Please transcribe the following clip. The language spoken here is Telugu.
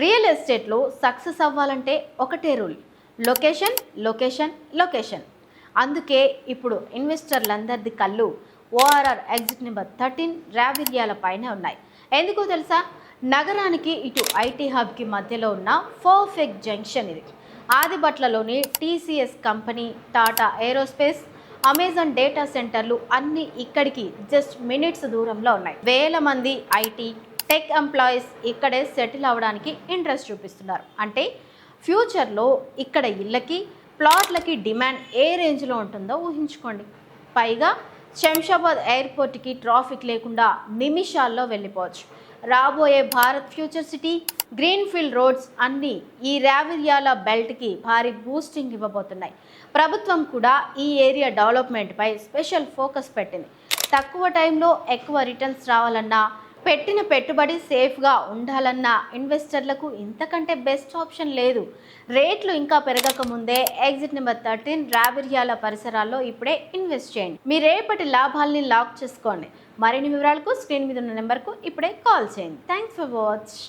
రియల్ ఎస్టేట్లో సక్సెస్ అవ్వాలంటే ఒకటే రూల్, లొకేషన్ లొకేషన్ లొకేషన్. అందుకే ఇప్పుడు ఇన్వెస్టర్లందరిది కళ్ళు ఓఆర్ఆర్ ఎగ్జిట్ నెంబర్ 13 రావిర్యాల పైన ఉన్నాయి. ఎందుకో తెలుసా? నగరానికి ఇటు ఐటీ హబ్కి మధ్యలో ఉన్న పర్ఫెక్ట్ జంక్షన్ ఇది. ఆదిబట్లలోని TCS company, Tata aerospace, Amazon data సెంటర్లు అన్నీ ఇక్కడికి జస్ట్ మినిట్స్ దూరంలో ఉన్నాయి. వేల మంది ఐటీ టెక్ ఎంప్లాయీస్ ఇక్కడే సెటిల్ అవ్వడానికి ఇంట్రెస్ట్ చూపిస్తున్నారు. అంటే ఫ్యూచర్లో ఇక్కడ ఇళ్ళకి, ప్లాట్లకి డిమాండ్ ఏ రేంజ్లో ఉంటుందో ఊహించుకోండి. పైగా శంషాబాద్ ఎయిర్పోర్ట్కి ట్రాఫిక్ లేకుండా నిమిషాల్లో వెళ్ళిపోవచ్చు. రాబోయే Bharat future city, greenfield roads అన్నీ ఈ రావిర్యాల బెల్ట్కి భారీ బూస్టింగ్ ఇవ్వబోతున్నాయి. ప్రభుత్వం కూడా ఈ ఏరియా డెవలప్మెంట్పై స్పెషల్ ఫోకస్ పెట్టింది. తక్కువ టైంలో ఎక్కువ రిటర్న్స్ రావాలన్నా, పెట్టిన పెట్టుబడి సేఫ్గా ఉండాలన్న ఇన్వెస్టర్లకు ఇంతకంటే బెస్ట్ ఆప్షన్ లేదు. రేట్లు ఇంకా పెరగక ముందే ఎగ్జిట్ నెంబర్ 13 రావిర్యాల పరిసరాల్లో ఇప్పుడే ఇన్వెస్ట్ చేయండి. మీ రేపటి లాభాల్ని లాక్ చేసుకోండి. మరిన్ని వివరాలకు స్క్రీన్ మీద ఉన్న నెంబర్కు ఇప్పుడే కాల్ చేయండి. Thanks for watch.